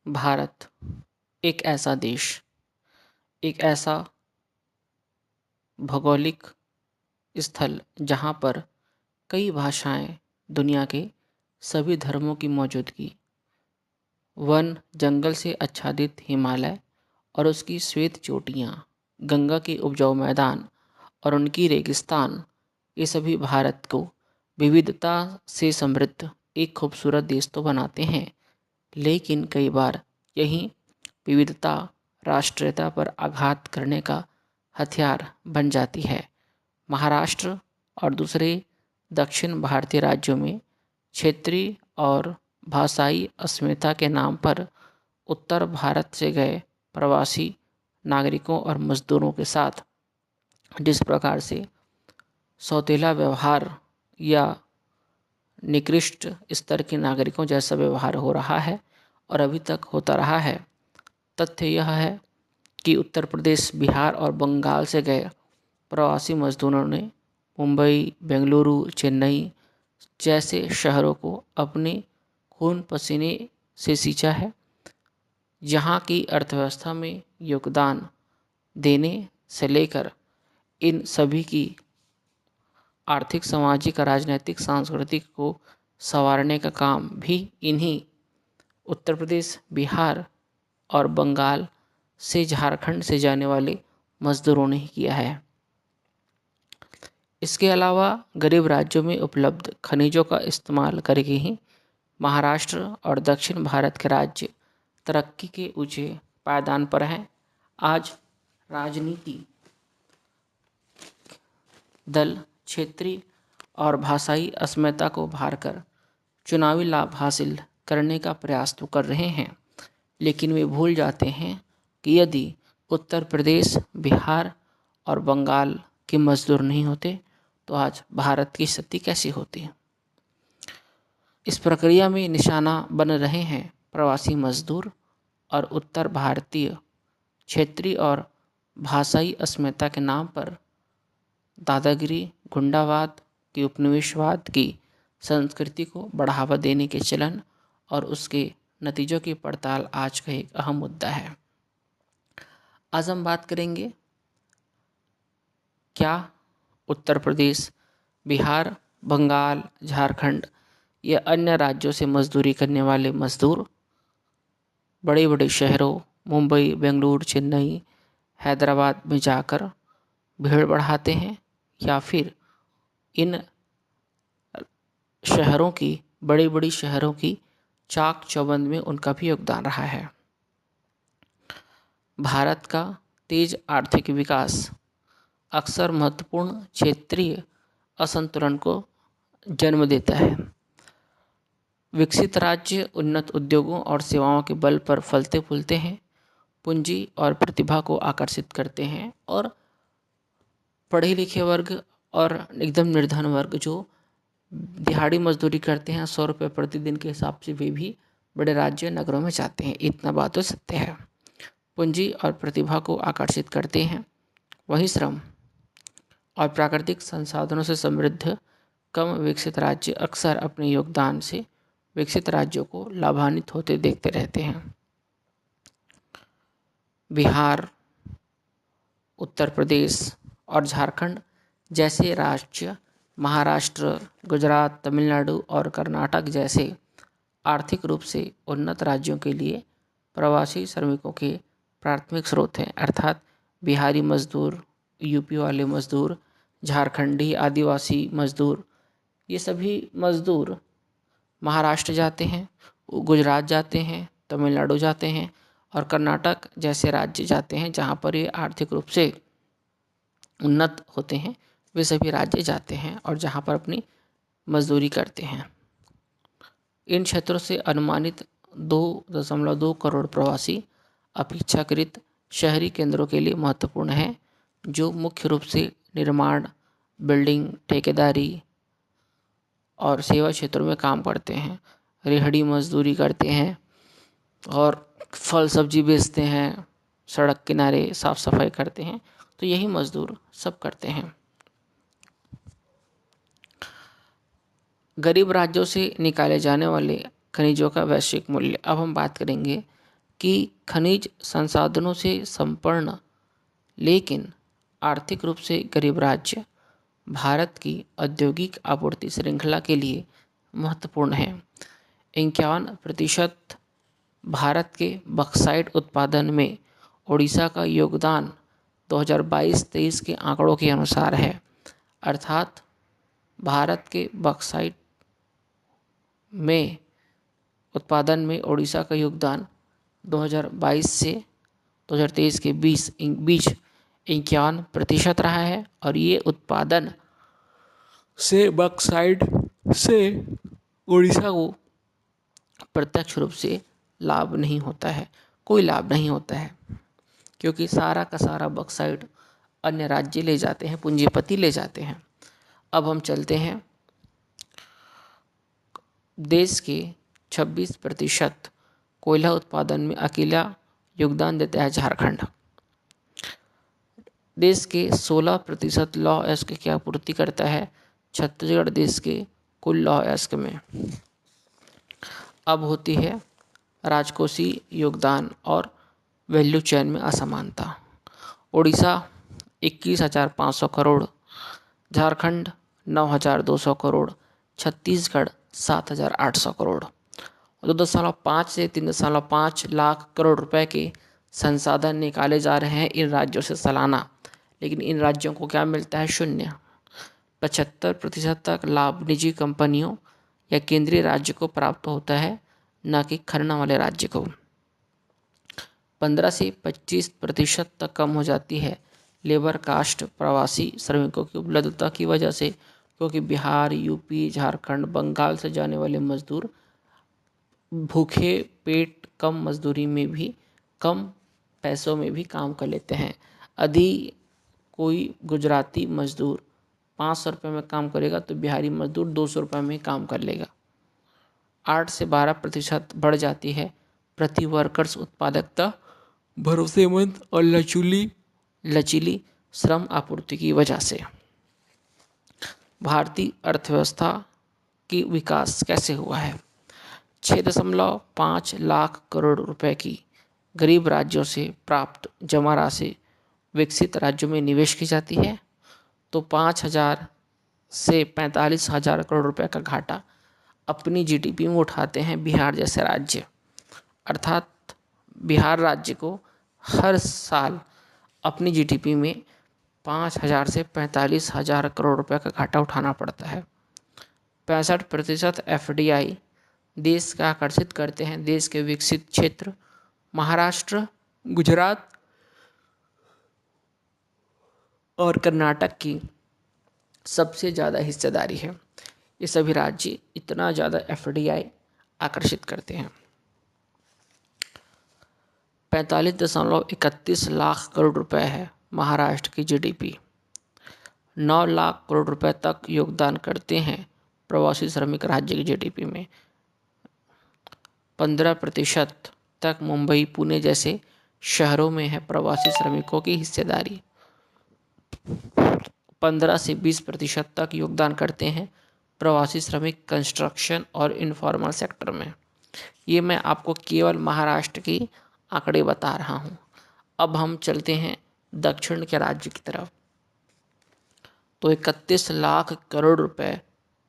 भारत एक ऐसा देश, एक ऐसा भौगोलिक स्थल जहाँ पर कई भाषाएं, दुनिया के सभी धर्मों की मौजूदगी, वन जंगल से आच्छादित हिमालय और उसकी श्वेत चोटियाँ, गंगा के उपजाऊ मैदान और उनकी रेगिस्तान, ये सभी भारत को विविधता से समृद्ध एक खूबसूरत देश तो बनाते हैं। लेकिन कई बार यही विविधता राष्ट्रीयता पर आघात करने का हथियार बन जाती है। महाराष्ट्र और दूसरे दक्षिण भारतीय राज्यों में क्षेत्रीय और भाषाई अस्मिता के नाम पर उत्तर भारत से गए प्रवासी नागरिकों और मजदूरों के साथ जिस प्रकार से सौतेला व्यवहार या निकृष्ट स्तर के नागरिकों जैसा व्यवहार हो रहा है और अभी तक होता रहा है। तथ्य यह है कि उत्तर प्रदेश, बिहार और बंगाल से गए प्रवासी मजदूरों ने मुंबई, बेंगलुरु, चेन्नई जैसे शहरों को अपने खून पसीने से सींचा है। यहाँ की अर्थव्यवस्था में योगदान देने से लेकर इन सभी की आर्थिक, सामाजिक, राजनीतिक, सांस्कृतिक को संवारने का काम भी इन्हीं उत्तर प्रदेश, बिहार और बंगाल से, झारखंड से जाने वाले मजदूरों ने ही किया है। इसके अलावा गरीब राज्यों में उपलब्ध खनिजों का इस्तेमाल करके ही महाराष्ट्र और दक्षिण भारत के राज्य तरक्की के ऊंचे पायदान पर हैं। आज राजनीति दल क्षेत्रीय और भाषाई अस्मिता को भार कर चुनावी लाभ हासिल करने का प्रयास तो कर रहे हैं, लेकिन वे भूल जाते हैं कि यदि उत्तर प्रदेश, बिहार और बंगाल के मजदूर नहीं होते तो आज भारत की स्थिति कैसी होती। इस प्रक्रिया में निशाना बन रहे हैं प्रवासी मजदूर और उत्तर भारतीय क्षेत्रीय और भाषाई अस्मिता के नाम पर दादागिरी, गुंडावाद की, उपनिवेशवाद की संस्कृति को बढ़ावा देने के चलन और उसके नतीजों की पड़ताल आज का एक अहम मुद्दा है। आज हम बात करेंगे क्या उत्तर प्रदेश, बिहार, बंगाल, झारखंड या अन्य राज्यों से मजदूरी करने वाले मजदूर बड़े बड़े शहरों मुंबई, बेंगलुरु, चेन्नई, हैदराबाद में जाकर भीड़ बढ़ाते हैं या फिर इन शहरों की, बड़ी बड़ी शहरों की चाक चौबंद में उनका भी योगदान रहा है। भारत का तेज आर्थिक विकास अक्सर महत्वपूर्ण क्षेत्रीय असंतुलन को जन्म देता है। विकसित राज्य उन्नत उद्योगों और सेवाओं के बल पर फलते फूलते हैं, पूंजी और प्रतिभा को आकर्षित करते हैं और पढ़े लिखे वर्ग और एकदम निर्धन वर्ग जो दिहाड़ी मजदूरी करते हैं 100 रुपये प्रतिदिन के हिसाब से, वे भी बड़े राज्य नगरों में जाते हैं। इतना बात तो सत्य है। पूंजी और प्रतिभा को आकर्षित करते हैं, वही श्रम और प्राकृतिक संसाधनों से समृद्ध कम विकसित राज्य अक्सर अपने योगदान से विकसित राज्यों को लाभान्वित होते देखते रहते हैं। बिहार, उत्तर प्रदेश और झारखंड जैसे राज्य महाराष्ट्र, गुजरात, तमिलनाडु और कर्नाटक जैसे आर्थिक रूप से उन्नत राज्यों के लिए प्रवासी श्रमिकों के प्राथमिक स्रोत हैं। अर्थात बिहारी मजदूर, यूपी वाले मजदूर, झारखंडी आदिवासी मजदूर, ये सभी मजदूर महाराष्ट्र जाते हैं, गुजरात जाते हैं, तमिलनाडु जाते हैं और कर्नाटक जैसे राज्य जाते हैं जहाँ पर ये आर्थिक रूप से उन्नत होते हैं। वे सभी राज्य जाते हैं और जहाँ पर अपनी मजदूरी करते हैं। इन क्षेत्रों से अनुमानित 2.2 करोड़ प्रवासी अपेक्षाकृत शहरी केंद्रों के लिए महत्वपूर्ण हैं, जो मुख्य रूप से निर्माण, बिल्डिंग, ठेकेदारी और सेवा क्षेत्रों में काम करते हैं। रेहड़ी मजदूरी करते हैं और फल सब्जी बेचते हैं, सड़क किनारे साफ सफाई करते हैं। तो यही मजदूर सब करते हैं। गरीब राज्यों से निकाले जाने वाले खनिजों का वैश्विक मूल्य। अब हम बात करेंगे कि खनिज संसाधनों से संपन्न लेकिन आर्थिक रूप से गरीब राज्य भारत की औद्योगिक आपूर्ति श्रृंखला के लिए महत्वपूर्ण है। 51% भारत के बक्साइट उत्पादन में ओडिशा का योगदान 2022-23 के आंकड़ों के अनुसार है। अर्थात भारत के बक्साइट में उत्पादन में ओडिशा का योगदान 2022 से 2023 के बीच 51% रहा है। और ये उत्पादन से बक्साइट से ओडिशा को प्रत्यक्ष रूप से लाभ नहीं होता है, कोई लाभ नहीं होता है, क्योंकि सारा का सारा बक्साइट अन्य राज्य ले जाते हैं, पूंजीपति ले जाते हैं। अब हम चलते हैं, देश के 26% कोयला उत्पादन में अकेला योगदान देता है झारखंड। देश के 16% लौह अयस्क की आपूर्ति करता है छत्तीसगढ़, देश के कुल लौह अयस्क में। अब होती है राजकोषीय योगदान और वैल्यू चेन में असमानता। ओडिशा 21,500 करोड़, झारखंड 9,200 करोड़, छत्तीसगढ़ 7,800 करोड़। 2.5 से 3.5 लाख करोड़ रुपए के संसाधन निकाले जा रहे हैं इन राज्यों से सालाना, लेकिन इन राज्यों को क्या मिलता है? शून्य। 75% तक लाभ निजी कंपनियों या केंद्रीय राज्य को प्राप्त होता है, न कि खनन वाले राज्य को। 15 से 25% तक कम हो जाती है लेबर कास्ट प्रवासी श्रमिकों की उपलब्धता की वजह से, क्योंकि बिहार, यूपी, झारखंड, बंगाल से जाने वाले मजदूर भूखे पेट कम मजदूरी में भी, कम पैसों में भी काम कर लेते हैं। यदि कोई गुजराती मजदूर 500 रुपये में काम करेगा तो बिहारी मजदूर 200 रुपये में काम कर लेगा। 8 से 12% बढ़ जाती है प्रति वर्कर्स उत्पादकता भरोसेमंद और लचीली श्रम आपूर्ति की वजह से। भारतीय अर्थव्यवस्था की विकास कैसे हुआ है? 6.5 लाख करोड़ रुपए की गरीब राज्यों से प्राप्त जमा राशि विकसित राज्यों में निवेश की जाती है, तो 5,000 से 45,000 करोड़ रुपए का घाटा अपनी जीडीपी में उठाते हैं बिहार जैसे राज्य। अर्थात बिहार राज्य को हर साल अपनी जीडीपी में 5,000 से 45,000 करोड़ रुपए का घाटा उठाना पड़ता है। 65% एफडीआई देश का आकर्षित करते हैं देश के विकसित क्षेत्र महाराष्ट्र, गुजरात और कर्नाटक की सबसे ज़्यादा हिस्सेदारी है। ये सभी राज्य इतना ज़्यादा एफडीआई आकर्षित करते हैं। 45.31 लाख करोड़ रुपए है महाराष्ट्र की जीडीपी। 9 लाख करोड़ रुपए तक योगदान करते हैं प्रवासी श्रमिक राज्य की जीडीपी में। 15% तक मुंबई, पुणे जैसे शहरों में है प्रवासी श्रमिकों की हिस्सेदारी। 15 से 20% तक योगदान करते हैं प्रवासी श्रमिक कंस्ट्रक्शन और इनफॉर्मल सेक्टर में। ये मैं आपको केवल महाराष्ट्र की आंकड़े बता रहा हूँ। अब हम चलते हैं दक्षिण के राज्य की तरफ। तो 31 लाख करोड़ रुपए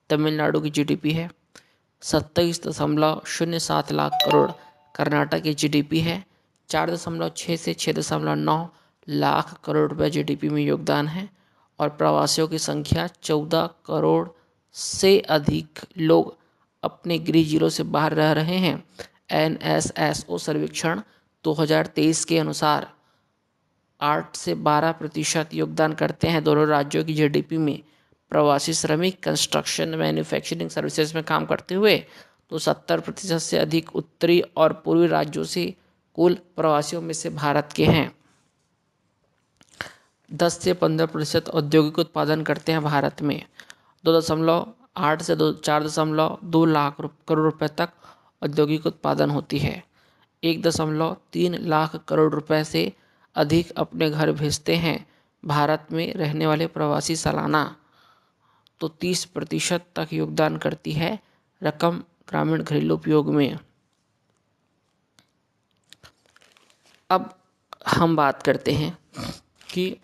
तमिलनाडु की जीडीपी है। 27.07 लाख करोड़ कर्नाटक की जीडीपी है। 4.6 से 6.9 लाख करोड़ रुपए जीडीपी में योगदान है। और प्रवासियों की संख्या 14 करोड़ से अधिक लोग अपने गृह जिलों से बाहर रह रहे हैं। एनएसएसओ सर्वेक्षण 2023 के अनुसार 8 से 12% योगदान करते हैं दोनों राज्यों की जीडीपी में प्रवासी श्रमिक कंस्ट्रक्शन, मैन्युफैक्चरिंग, सर्विसेज में काम करते हुए। तो 70% से अधिक उत्तरी और पूर्वी राज्यों से कुल प्रवासियों में से भारत के हैं। 10 से 15% औद्योगिक उत्पादन करते हैं भारत में। 2.8 से 4.2 लाख करोड़ रुपए तक औद्योगिक उत्पादन होती है। 1.3 लाख करोड़ रुपए से अधिक अपने घर भेजते हैं भारत में रहने वाले प्रवासी सालाना। तो 30% तक योगदान करती है रकम ग्रामीण घरेलू उपयोग में। अब हम बात करते हैं कि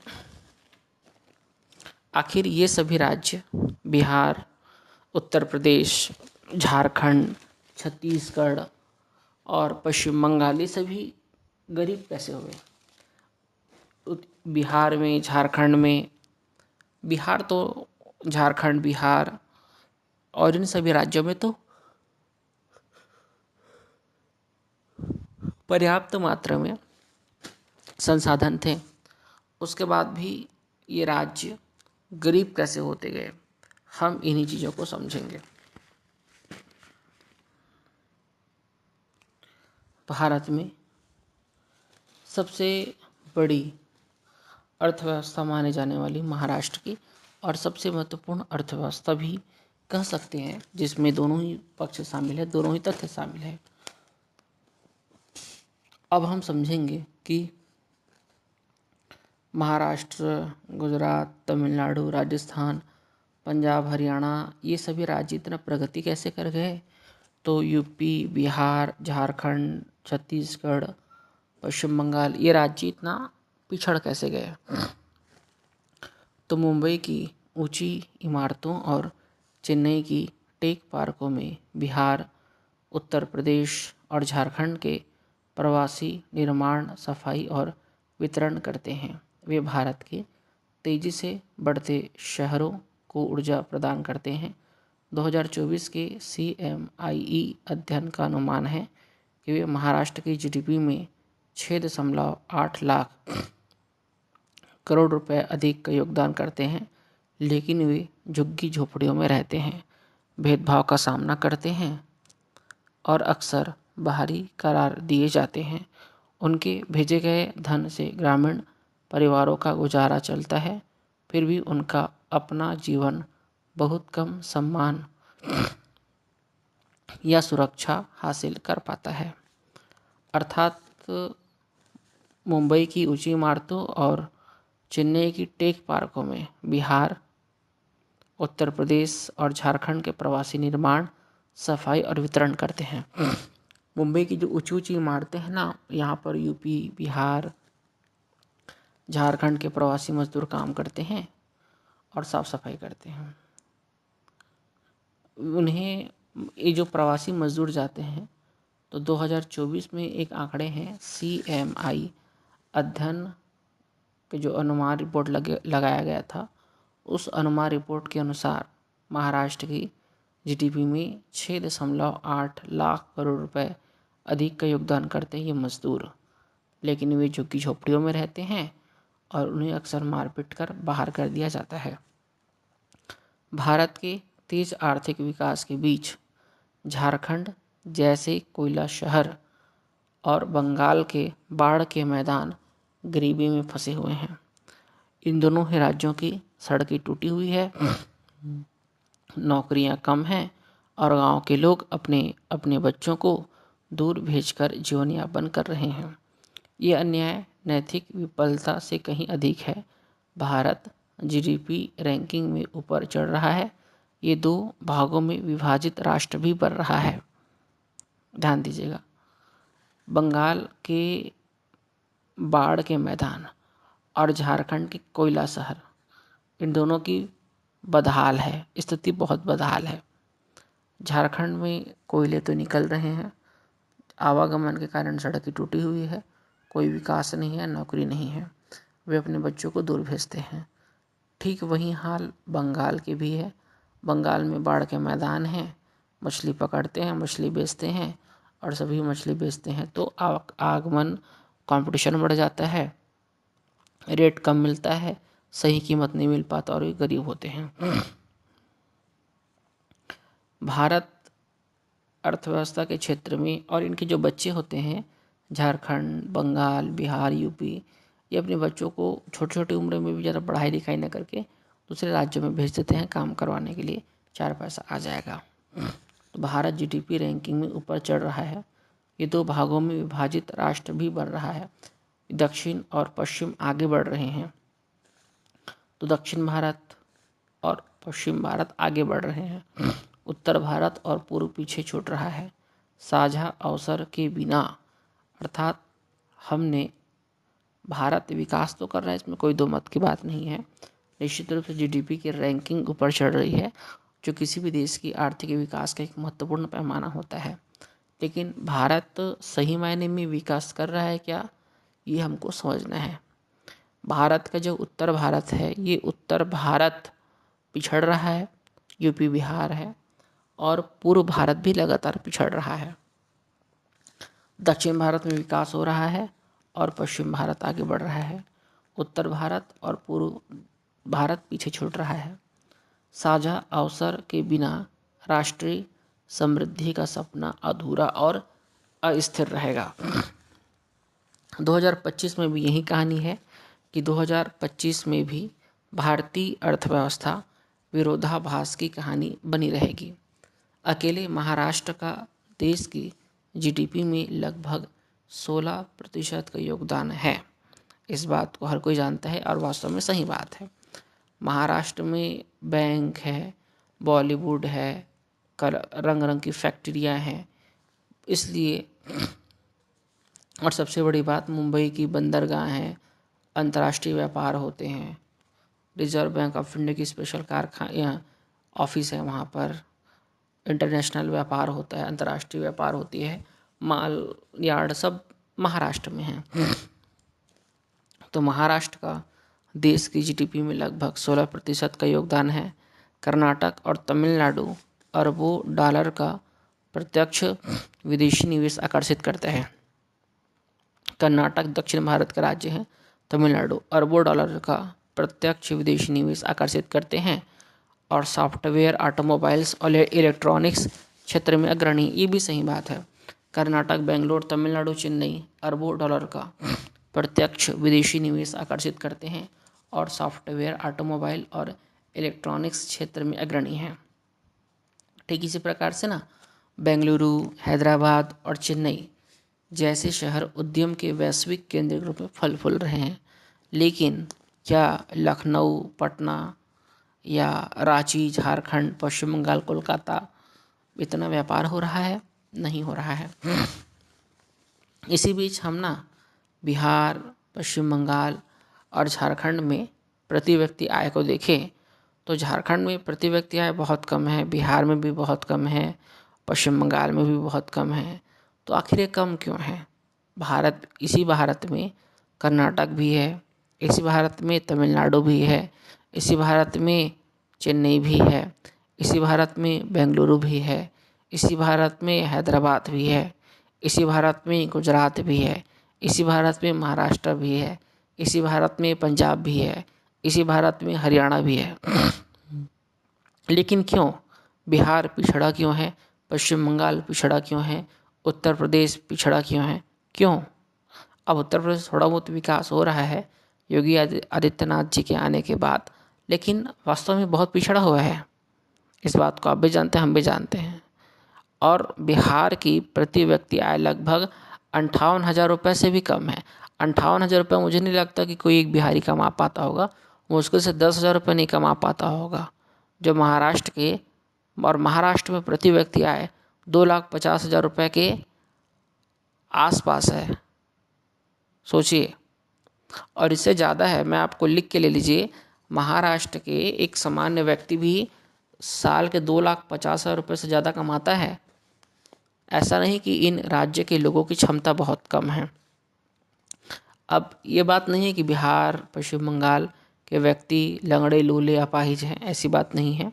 आखिर ये सभी राज्य बिहार, उत्तर प्रदेश, झारखंड, छत्तीसगढ़ और पश्चिम बंगाल ये सभी गरीब कैसे हुए। बिहार में, झारखंड में, बिहार तो झारखंड, बिहार और इन सभी राज्यों में तो पर्याप्त मात्रा में संसाधन थे, उसके बाद भी ये राज्य गरीब कैसे होते गए, हम इन्हीं चीज़ों को समझेंगे। भारत में सबसे बड़ी अर्थव्यवस्था माने जाने वाली महाराष्ट्र की और सबसे महत्वपूर्ण अर्थव्यवस्था भी कह सकते हैं, जिसमें दोनों ही पक्ष शामिल है, दोनों ही तथ्य शामिल है। अब हम समझेंगे कि महाराष्ट्र, गुजरात, तमिलनाडु, राजस्थान, पंजाब, हरियाणा ये सभी राज्य इतना प्रगति कैसे कर गए। तो यूपी, बिहार, झारखंड, छत्तीसगढ़, पश्चिम बंगाल ये राज्य इतना पिछड़ कैसे गए। तो मुंबई की ऊंची इमारतों और चेन्नई की टेक पार्कों में बिहार, उत्तर प्रदेश और झारखंड के प्रवासी निर्माण, सफाई और वितरण करते हैं। वे भारत के तेजी से बढ़ते शहरों को ऊर्जा प्रदान करते हैं। 2024 के CMIE अध्ययन का अनुमान है कि वे महाराष्ट्र की GDP में 6.8 लाख करोड़ रुपए अधिक का योगदान करते हैं, लेकिन वे झुग्गी झोपड़ियों में रहते हैं, भेदभाव का सामना करते हैं और अक्सर बाहरी करार दिए जाते हैं। उनके भेजे गए धन से ग्रामीण परिवारों का गुजारा चलता है, फिर भी उनका अपना जीवन बहुत कम सम्मान या सुरक्षा हासिल कर पाता है। अर्थात मुंबई की ऊंची इमारतों और चेन्नई की टेक पार्कों में बिहार, उत्तर प्रदेश और झारखंड के प्रवासी निर्माण, सफाई और वितरण करते हैं। मुंबई की जो ऊंची ऊंची इमारतें हैं ना, यहाँ पर यूपी, बिहार, झारखंड के प्रवासी मजदूर काम करते हैं और साफ सफाई करते हैं। उन्हें ये जो प्रवासी मजदूर जाते हैं, तो 2024 में एक आंकड़े हैं CMI अध्ययन के जो अनुमान रिपोर्ट लगाया गया था, उस अनुमान रिपोर्ट के अनुसार महाराष्ट्र की GDP में 6.8 लाख करोड़ रुपए अधिक का योगदान करते हैं ये मजदूर, लेकिन वे झुग्गी झोपड़ियों में रहते हैं और उन्हें अक्सर मारपीट कर बाहर कर दिया जाता है। भारत के तेज आर्थिक विकास के बीच झारखंड जैसे कोयला शहर और बंगाल के बाढ़ के मैदान गरीबी में फंसे हुए हैं। इन दोनों ही राज्यों की सड़कें टूटी हुई है, नौकरियां कम हैं और गांव के लोग अपने अपने बच्चों को दूर भेजकर जीवन यापन कर रहे हैं। ये अन्याय नैतिक विफलता से कहीं अधिक है। भारत GDP रैंकिंग में ऊपर चढ़ रहा है, ये 2 भागों में विभाजित राष्ट्र भी बन रहा है। ध्यान दीजिएगा, बंगाल के बाढ़ के मैदान और झारखंड के कोयला शहर, इन दोनों की बदहाल है, स्थिति बहुत बदहाल है। झारखंड में कोयले तो निकल रहे हैं, आवागमन के कारण सड़कें टूटी हुई है, कोई विकास नहीं है, नौकरी नहीं है, वे अपने बच्चों को दूर भेजते हैं। ठीक वही हाल बंगाल के भी है। बंगाल में बाढ़ के मैदान हैं, मछली पकड़ते हैं, मछली बेचते हैं और सभी मछली बेचते हैं तो आगमन कंपटीशन बढ़ जाता है, रेट कम मिलता है, सही कीमत नहीं मिल पाता और ये गरीब होते हैं। भारत अर्थव्यवस्था के क्षेत्र में और इनके जो बच्चे होते हैं, झारखंड, बंगाल, बिहार, यूपी, ये अपने बच्चों को छोटी छोटी उम्र में भी ज़्यादा पढ़ाई लिखाई न करके दूसरे राज्यों में भेज देते हैं काम करवाने के लिए, 4 पैसा आ जाएगा। तो भारत GDP रैंकिंग में ऊपर चढ़ रहा है, ये 2 भागों में विभाजित राष्ट्र भी बन रहा है। दक्षिण और पश्चिम आगे बढ़ रहे हैं, तो दक्षिण भारत और पश्चिम भारत आगे बढ़ रहे हैं, उत्तर भारत और पूर्व पीछे छूट रहा है। साझा अवसर के बिना, अर्थात हमने भारत विकास तो कर रहा है, इसमें कोई दो मत की बात नहीं है। निश्चित रूप से जीडीपी की रैंकिंग ऊपर चढ़ रही है, जो किसी भी देश की आर्थिक विकास का एक महत्वपूर्ण पैमाना होता है। लेकिन भारत सही मायने में विकास कर रहा है क्या, ये हमको समझना है। भारत का जो उत्तर भारत है, ये उत्तर भारत पिछड़ रहा है, यूपी बिहार है, और पूर्व भारत भी लगातार पिछड़ रहा है। दक्षिण भारत में विकास हो रहा है और पश्चिम भारत आगे बढ़ रहा है। उत्तर भारत और पूर्व भारत पीछे छूट रहा है। साझा अवसर के बिना राष्ट्रीय समृद्धि का सपना अधूरा और अस्थिर रहेगा। 2025 में भी यही कहानी है कि 2025 में भी भारतीय अर्थव्यवस्था विरोधाभास की कहानी बनी रहेगी। अकेले महाराष्ट्र का देश की जीडीपी में लगभग 16% का योगदान है। इस बात को हर कोई जानता है और वास्तव में सही बात है। महाराष्ट्र में बैंक है, बॉलीवुड है, रंग रंग की फैक्ट्रियां हैं, इसलिए, और सबसे बड़ी बात मुंबई की बंदरगाह है, अंतर्राष्ट्रीय व्यापार होते हैं। रिजर्व बैंक ऑफ इंडिया की स्पेशल कारखाना ऑफिस है, वहाँ पर इंटरनेशनल व्यापार होता है, अंतर्राष्ट्रीय व्यापार होती है, माल यार्ड सब महाराष्ट्र में है। तो महाराष्ट्र का देश की जीडीपी में लगभग 16% का योगदान है। कर्नाटक और तमिलनाडु अरबों डॉलर का प्रत्यक्ष विदेशी निवेश आकर्षित करते हैं। कर्नाटक दक्षिण भारत का राज्य है, तमिलनाडु अरबों डॉलर का प्रत्यक्ष विदेशी निवेश आकर्षित करते हैं और सॉफ्टवेयर, ऑटोमोबाइल्स और इलेक्ट्रॉनिक्स क्षेत्र में अग्रणी। ये भी सही बात है। कर्नाटक, बेंगलोर, तमिलनाडु, चेन्नई अरबों डॉलर का प्रत्यक्ष विदेशी निवेश आकर्षित करते हैं और सॉफ्टवेयर, ऑटोमोबाइल और इलेक्ट्रॉनिक्स क्षेत्र में अग्रणी हैं। ठीक इसी प्रकार से ना बेंगलुरु, हैदराबाद और चेन्नई जैसे शहर उद्यम के वैश्विक केंद्र के रूप में फल फूल रहे हैं। लेकिन क्या लखनऊ, पटना या रांची, झारखंड, पश्चिम बंगाल, कोलकाता इतना व्यापार हो रहा है? नहीं हो रहा है। इसी बीच हम ना बिहार, पश्चिम बंगाल और झारखंड में प्रति व्यक्ति आय को देखें तो झारखंड में प्रति व्यक्ति आय बहुत कम है, बिहार में भी बहुत कम है, पश्चिम बंगाल में भी बहुत कम है। तो आखिर ये कम क्यों है? इसी भारत में कर्नाटक भी है, इसी भारत में तमिलनाडु भी है, इसी भारत में चेन्नई भी है, इसी भारत में बेंगलुरु भी है, इसी भारत में हैदराबाद भी है, इसी भारत में गुजरात भी है, इसी भारत में महाराष्ट्र भी है, इसी भारत में पंजाब भी है, इसी भारत में हरियाणा भी है। लेकिन क्यों बिहार पिछड़ा क्यों है? पश्चिम बंगाल पिछड़ा क्यों है? उत्तर प्रदेश पिछड़ा क्यों है? क्यों? अब उत्तर प्रदेश थोड़ा बहुत विकास हो रहा है योगी आदित्यनाथ जी के आने के बाद, लेकिन वास्तव में बहुत पिछड़ा हुआ है। इस बात को आप भी जानते हैं, हम भी जानते हैं। और बिहार की प्रति व्यक्ति आय लगभग 58,000 रुपये से भी कम है। 58,000 रुपये मुझे नहीं लगता कि कोई एक बिहारी कमा पाता होगा, मुश्किल से 10,000 रुपये नहीं कमा पाता होगा जो महाराष्ट्र के, और महाराष्ट्र में प्रति व्यक्ति आय 2,50,000 रुपये के आसपास है, सोचिए। और इससे ज़्यादा है, मैं आपको लिख के ले लीजिए, महाराष्ट्र के एक सामान्य व्यक्ति भी साल के 2,50,000 रुपये से ज़्यादा कमाता है। ऐसा नहीं कि इन राज्य के लोगों की क्षमता बहुत कम है। अब ये बात नहीं है कि बिहार, पश्चिम बंगाल के व्यक्ति लंगड़े, लूले, अपाहिज हैं, ऐसी बात नहीं है।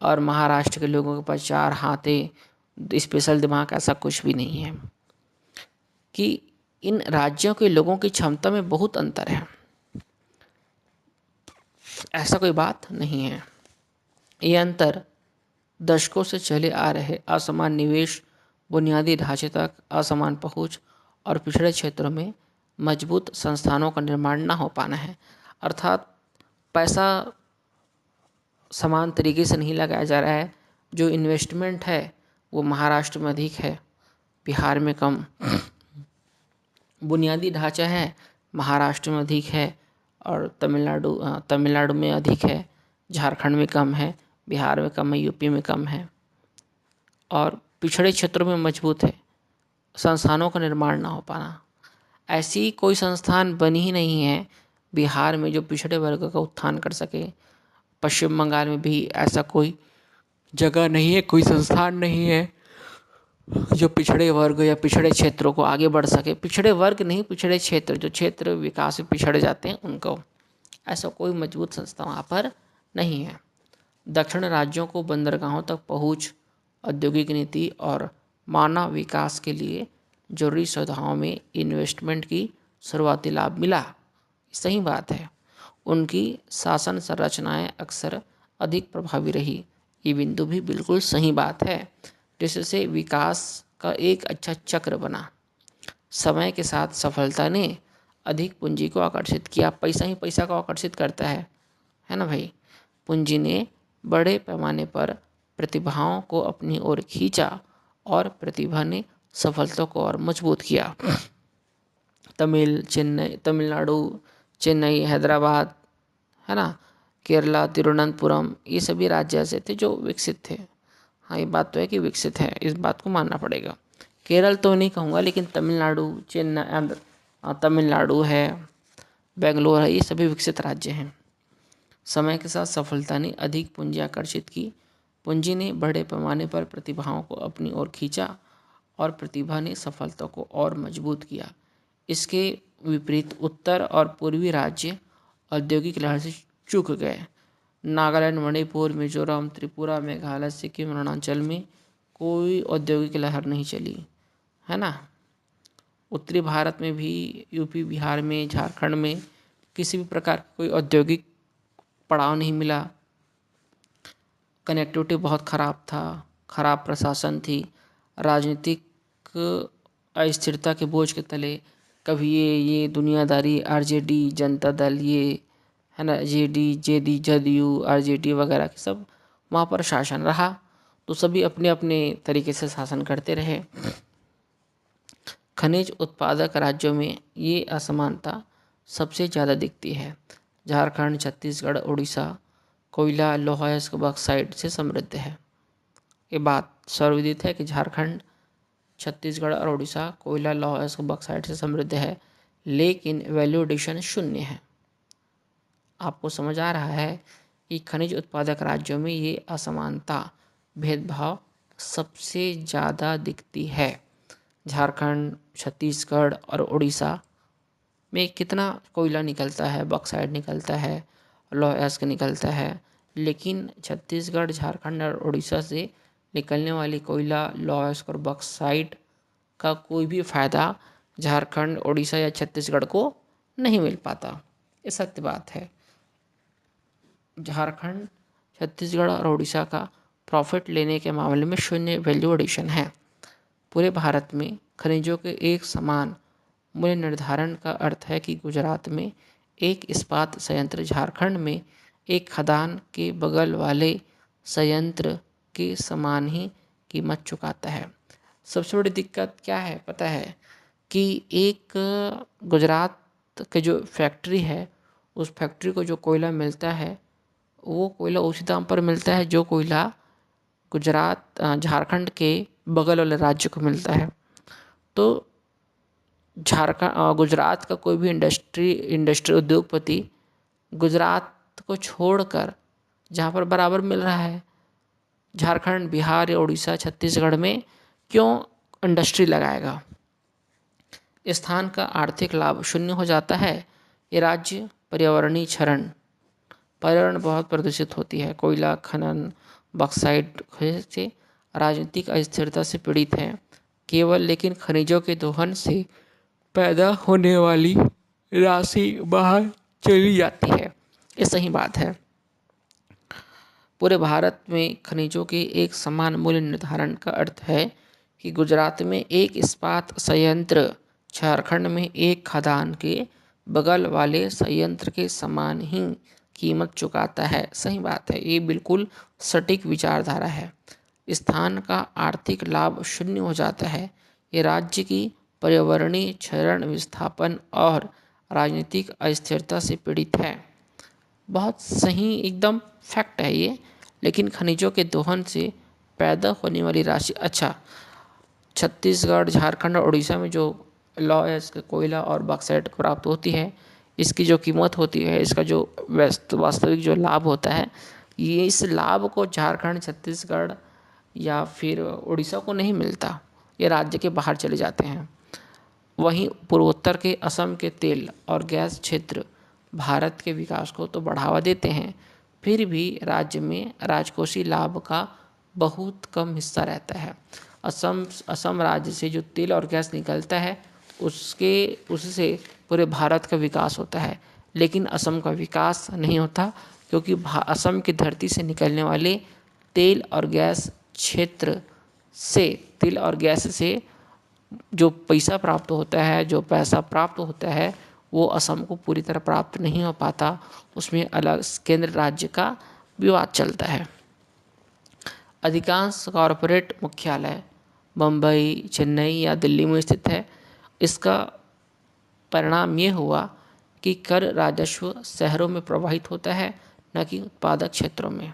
और महाराष्ट्र के लोगों के पास 4 हाथे, स्पेशल दिमाग, ऐसा कुछ भी नहीं है। कि इन राज्यों के लोगों की क्षमता में बहुत अंतर है, ऐसा कोई बात नहीं है। ये अंतर दशकों से चले आ रहे असमान निवेश, बुनियादी ढांचे तक असमान पहुंच और पिछड़े क्षेत्रों में मजबूत संस्थानों का निर्माण न हो पाना है। अर्थात पैसा समान तरीके से नहीं लगाया जा रहा है। जो इन्वेस्टमेंट है वो महाराष्ट्र में अधिक है, बिहार में कम। बुनियादी ढांचा है महाराष्ट्र में अधिक है और तमिलनाडु में अधिक है, झारखंड में कम है, बिहार में कम है, यूपी में कम है। और पिछड़े क्षेत्रों में मजबूत है, संस्थानों का निर्माण ना हो पाना। ऐसी कोई संस्थान बनी ही नहीं है बिहार में जो पिछड़े वर्ग का उत्थान कर सके। पश्चिम बंगाल में भी ऐसा कोई जगह नहीं है, कोई संस्थान नहीं है जो पिछड़े वर्ग या पिछड़े क्षेत्रों को आगे बढ़ सके। पिछड़े वर्ग नहीं, पिछड़े क्षेत्र, जो क्षेत्र विकास में पिछड़ जाते हैं उनको, ऐसा कोई मजबूत संस्था वहाँ पर नहीं है। दक्षिण राज्यों को बंदरगाहों तक पहुँच, औद्योगिक नीति और मानव विकास के लिए जरूरी सुविधाओं में इन्वेस्टमेंट की शुरुआती लाभ मिला। सही बात है। उनकी शासन संरचनाएं अक्सर अधिक प्रभावी रही, ये बिंदु भी बिल्कुल सही बात है, जिससे विकास का एक अच्छा चक्र बना। समय के साथ सफलता ने अधिक पूंजी को आकर्षित किया। पैसा ही पैसा को आकर्षित करता है ना भाई। पूंजी ने बड़े पैमाने पर प्रतिभाओं को अपनी ओर खींचा और प्रतिभा ने सफलता को और मजबूत किया। तमिलनाडु, चेन्नई, हैदराबाद, है ना, केरला, तिरुवनंतपुरम, ये सभी राज्य ऐसे थे जो विकसित थे। हाँ, ये बात तो है कि विकसित है, इस बात को मानना पड़ेगा। केरल तो नहीं कहूँगा, लेकिन तमिलनाडु, तमिलनाडु है, बेंगलोर है, ये सभी विकसित राज्य हैं। समय के साथ सफलता ने अधिक पूंजी आकर्षित की। पूंजी ने बड़े पैमाने पर प्रतिभाओं को अपनी ओर खींचा और प्रतिभा ने सफलता को और मजबूत किया। इसके विपरीत उत्तर और पूर्वी राज्य औद्योगिक लहर से चूक गए। नागालैंड, मणिपुर, मिजोरम, त्रिपुरा, मेघालय, सिक्किम, अरुणाचल में कोई औद्योगिक लहर नहीं चली, है ना। उत्तरी भारत में भी, यूपी, बिहार में, झारखंड में किसी भी प्रकार का कोई औद्योगिक पड़ाव नहीं मिला। कनेक्टिविटी बहुत ख़राब था, खराब प्रशासन थी, राजनीतिक अस्थिरता के बोझ के तले कभी ये दुनियादारी, आरजेडी, जनता दल, ये है ना, जेडी, जदयू, आरजेडी वगैरह के सब वहाँ पर शासन रहा, तो सभी अपने अपने तरीके से शासन करते रहे। खनिज उत्पादक राज्यों में ये असमानता सबसे ज़्यादा दिखती है। झारखंड, छत्तीसगढ़, उड़ीसा कोयला, लोहा, बॉक्साइट से समृद्ध है। ये बात सर्वविदित है कि झारखंड, छत्तीसगढ़ और उड़ीसा कोयला, लौह बॉक्साइट से समृद्ध है, लेकिन वैल्यू एडिशन शून्य है। आपको समझ आ रहा है कि खनिज उत्पादक राज्यों में ये असमानता, भेदभाव सबसे ज़्यादा दिखती है। झारखंड, छत्तीसगढ़ और उड़ीसा में कितना कोयला निकलता है, बॉक्साइट निकलता है, लौह निकलता है, लेकिन छत्तीसगढ़, झारखंड और उड़ीसा से निकलने वाली कोयला, लौह और बॉक्साइट का कोई भी फ़ायदा झारखंड, उड़ीसा या छत्तीसगढ़ को नहीं मिल पाता। ये सत्य बात है। झारखंड, छत्तीसगढ़ और उड़ीसा का प्रॉफिट लेने के मामले में शून्य वैल्यू एडिशन है। पूरे भारत में खनिजों के एक समान मूल्य निर्धारण का अर्थ है कि गुजरात में एक इस्पात संयंत्र झारखंड में एक खदान के बगल वाले संयंत्र के समान ही कीमत चुकाता है। सबसे बड़ी दिक्कत क्या है पता है कि एक गुजरात के जो फैक्ट्री है, उस फैक्ट्री को जो कोयला मिलता है, वो कोयला उसी दाम पर मिलता है जो कोयला झारखंड के बगल वाले राज्य को मिलता है। तो गुजरात का कोई भी इंडस्ट्री उद्योगपति गुजरात को छोड़कर जहाँ पर बराबर मिल रहा है, झारखंड, बिहार या उड़ीसा, छत्तीसगढ़ में क्यों इंडस्ट्री लगाएगा। स्थान का आर्थिक लाभ शून्य हो जाता है। ये राज्य पर्यावरणीय क्षरण, पर्यावरण बहुत प्रदूषित होती है। कोयला खनन, बॉक्साइट से राजनीतिक अस्थिरता से पीड़ित है केवल, लेकिन खनिजों के दोहन से पैदा होने वाली राशि बाहर चली जाती है। ये सही बात है। पूरे भारत में खनिजों के एक समान मूल्य निर्धारण का अर्थ है कि गुजरात में एक इस्पात संयंत्र झारखंड में एक खदान के बगल वाले संयंत्र के समान ही कीमत चुकाता है। सही बात है, ये बिल्कुल सटीक विचारधारा है। स्थान का आर्थिक लाभ शून्य हो जाता है। ये राज्य की पर्यावरणीय क्षरण, विस्थापन और राजनीतिक अस्थिरता से पीड़ित है। बहुत सही एकदम फैक्ट है ये। लेकिन खनिजों के दोहन से पैदा होने वाली राशि, अच्छा, छत्तीसगढ़, झारखंड और उड़ीसा में जो लौह, कोयला और बॉक्साइट प्राप्त होती है। इसकी जो कीमत होती है, इसका जो वास्तविक जो लाभ होता है, ये इस लाभ को झारखंड, छत्तीसगढ़ या फिर उड़ीसा को नहीं मिलता, ये राज्य के बाहर चले जाते हैं। वहीं पूर्वोत्तर के असम के तेल और गैस क्षेत्र भारत के विकास को तो बढ़ावा देते हैं, फिर भी राज्य में राजकोषीय लाभ का बहुत कम हिस्सा रहता है। असम राज्य से जो तेल और गैस निकलता है, उससे पूरे भारत का विकास होता है, लेकिन असम का विकास नहीं होता, क्योंकि असम की धरती से निकलने वाले तेल और गैस से जो पैसा प्राप्त होता है, जो पैसा प्राप्त होता है, वो असम को पूरी तरह प्राप्त नहीं हो पाता। उसमें अलग केंद्र राज्य का विवाद चलता है। अधिकांश कॉरपोरेट मुख्यालय मुंबई, चेन्नई या दिल्ली में स्थित है। इसका परिणाम ये हुआ कि कर राजस्व शहरों में प्रवाहित होता है, न कि उत्पादक क्षेत्रों में।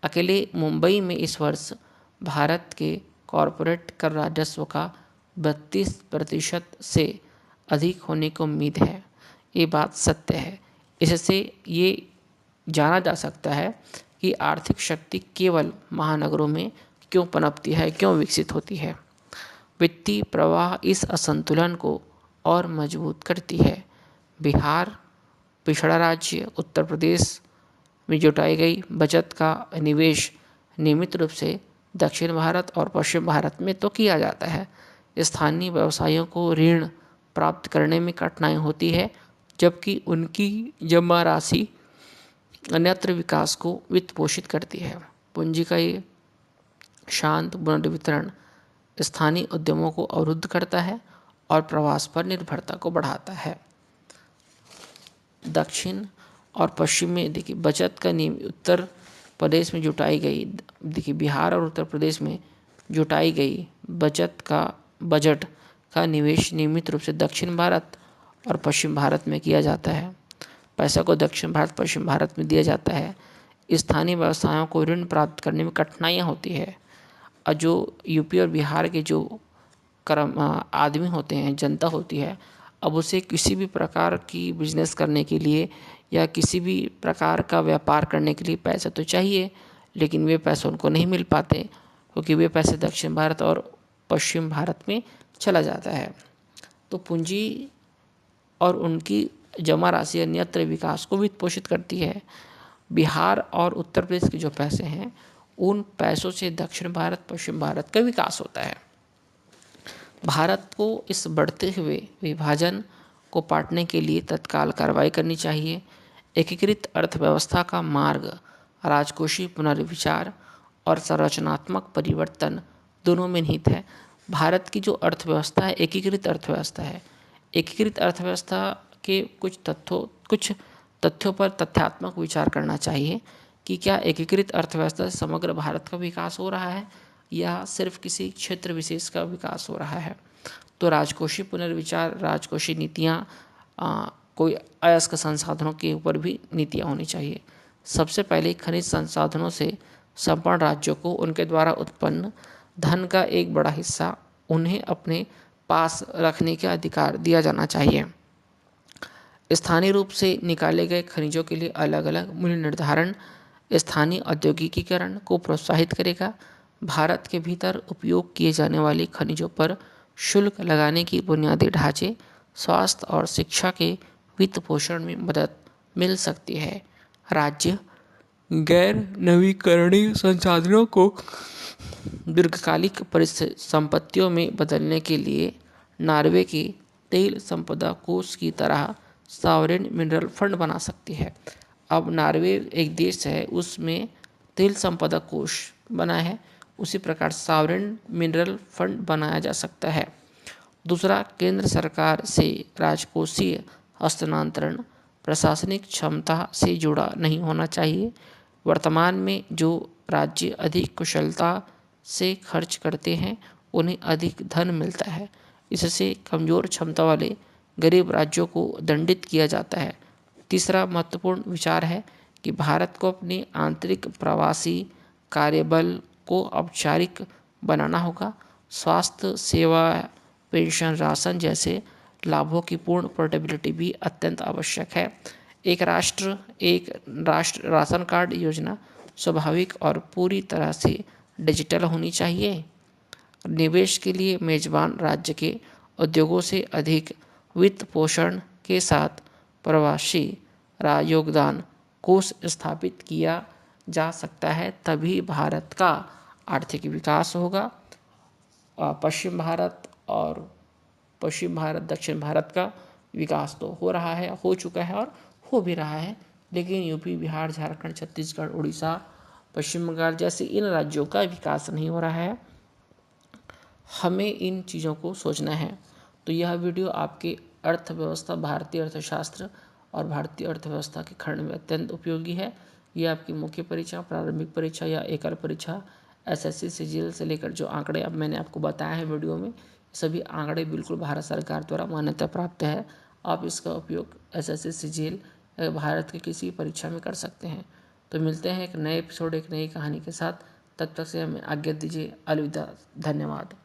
अकेले मुंबई में इस वर्ष भारत के कॉरपोरेट कर राजस्व का 32% से अधिक होने की उम्मीद है। ये बात सत्य है। इससे ये जाना जा सकता है कि आर्थिक शक्ति केवल महानगरों में क्यों पनपती है, क्यों विकसित होती है। वित्तीय प्रवाह इस असंतुलन को और मजबूत करती है। बिहार पिछड़ा राज्य, उत्तर प्रदेश में जुटाई गई बचत का निवेश नियमित रूप से दक्षिण भारत और पश्चिम भारत में तो किया जाता है। स्थानीय व्यवसायों को ऋण प्राप्त करने में कठिनाई होती है, जबकि उनकी जमा राशि अन्यत्र विकास को वित्त पोषित करती है। पूंजी का ये शांत पुनर्वितरण स्थानीय उद्यमों को अवरुद्ध करता है और प्रवास पर निर्भरता को बढ़ाता है। दक्षिण और पश्चिम में देखिए बचत का नियम उत्तर प्रदेश में जुटाई गई, देखिए बिहार और उत्तर प्रदेश में जुटाई गई बजट का निवेश नियमित रूप से दक्षिण भारत और पश्चिम भारत में किया जाता है। पैसा को दक्षिण भारत, पश्चिम भारत में दिया जाता है। स्थानीय व्यवसायों को ऋण प्राप्त करने में कठिनाइयाँ होती है, और जो यूपी और बिहार के जो आदमी होते हैं, जनता होती है, अब उसे किसी भी प्रकार की बिजनेस करने के लिए या किसी भी प्रकार का व्यापार करने के लिए पैसा तो चाहिए, लेकिन वे पैसे उनको नहीं मिल पाते, क्योंकि वे पैसे दक्षिण भारत और पश्चिम भारत में चला जाता है। तो पूंजी और उनकी जमा राशि अन्यत्र विकास को वित्त पोषित करती है। बिहार और उत्तर प्रदेश के जो पैसे हैं, उन पैसों से दक्षिण भारत, पश्चिम भारत का विकास होता है। भारत को इस बढ़ते हुए विभाजन को पाटने के लिए तत्काल कार्रवाई करनी चाहिए। एकीकृत अर्थव्यवस्था का मार्ग राजकोषीय पुनर्विचार और संरचनात्मक परिवर्तन दोनों में निहित है। भारत की जो अर्थव्यवस्था है, एकीकृत अर्थव्यवस्था है। एकीकृत अर्थव्यवस्था के कुछ तथ्यों पर तथ्यात्मक विचार करना चाहिए कि क्या एकीकृत अर्थव्यवस्था से समग्र भारत का विकास हो रहा है या सिर्फ किसी क्षेत्र विशेष का विकास हो रहा है। तो राजकोषीय पुनर्विचार, राजकोषीय नीतियाँ, कोई अयस्क संसाधनों के ऊपर भी नीतियाँ होनी चाहिए। सबसे पहले खनिज संसाधनों से संपन्न राज्यों को उनके द्वारा उत्पन्न धन का एक बड़ा हिस्सा उन्हें अपने पास रखने का अधिकार दिया जाना चाहिए। स्थानीय रूप से निकाले गए खनिजों के लिए अलग अलग मूल्य निर्धारण स्थानीय औद्योगिकीकरण को प्रोत्साहित करेगा। भारत के भीतर उपयोग किए जाने वाले खनिजों पर शुल्क लगाने की बुनियादी ढांचे, स्वास्थ्य और शिक्षा के वित्त पोषण में मदद मिल सकती है। राज्य गैर नवीकरणीय संसाधनों को दीर्घकालिक परिसंपत्तियों में बदलने के लिए नॉर्वे के तेल संपदा कोष की तरह सॉवरेन मिनरल फंड बना सकती है। अब नॉर्वे एक देश है, उसमें तेल संपदा कोष बना है, उसी प्रकार सॉवरेन मिनरल फंड बनाया जा सकता है। दूसरा, केंद्र सरकार से राजकोषीय हस्तांतरण प्रशासनिक क्षमता से जुड़ा नहीं होना चाहिए। वर्तमान में जो राज्य अधिक कुशलता से खर्च करते हैं, उन्हें अधिक धन मिलता है। इससे कमजोर क्षमता वाले गरीब राज्यों को दंडित किया जाता है। तीसरा महत्वपूर्ण विचार है कि भारत को अपने आंतरिक प्रवासी कार्यबल को औपचारिक बनाना होगा। स्वास्थ्य सेवा पेंशन, राशन जैसे लाभों की पूर्ण पोर्टेबिलिटी भी अत्यंत आवश्यक है। एक राष्ट्र राशन कार्ड योजना स्वाभाविक और पूरी तरह से डिजिटल होनी चाहिए। निवेश के लिए मेजबान राज्य के उद्योगों से अधिक वित्त पोषण के साथ प्रवासी योगदान कोष स्थापित किया जा सकता है, तभी भारत का आर्थिक विकास होगा। पश्चिम भारत दक्षिण भारत का विकास तो हो रहा है, हो चुका है और हो भी रहा है, लेकिन यूपी, बिहार, झारखंड, छत्तीसगढ़, उड़ीसा, पश्चिम बंगाल जैसे इन राज्यों का विकास नहीं हो रहा है। हमें इन चीज़ों को सोचना है। तो यह वीडियो आपके अर्थव्यवस्था, भारतीय अर्थशास्त्र और भारतीय अर्थव्यवस्था के खंड में अत्यंत उपयोगी है। ये आपकी मुख्य परीक्षा, प्रारंभिक परीक्षा या एकल परीक्षा, एसएससी सीजीएल से लेकर जो आंकड़े अब मैंने आपको बताया है वीडियो में, सभी आंकड़े बिल्कुल भारत सरकार द्वारा मान्यता प्राप्त है। आप इसका उपयोग एसएससी सीजीएल भारत की किसी परीक्षा में कर सकते हैं। तो मिलते हैं एक नए एपिसोड, एक नई कहानी के साथ। तब तक से हमें आज्ञा दीजिए। अलविदा। धन्यवाद।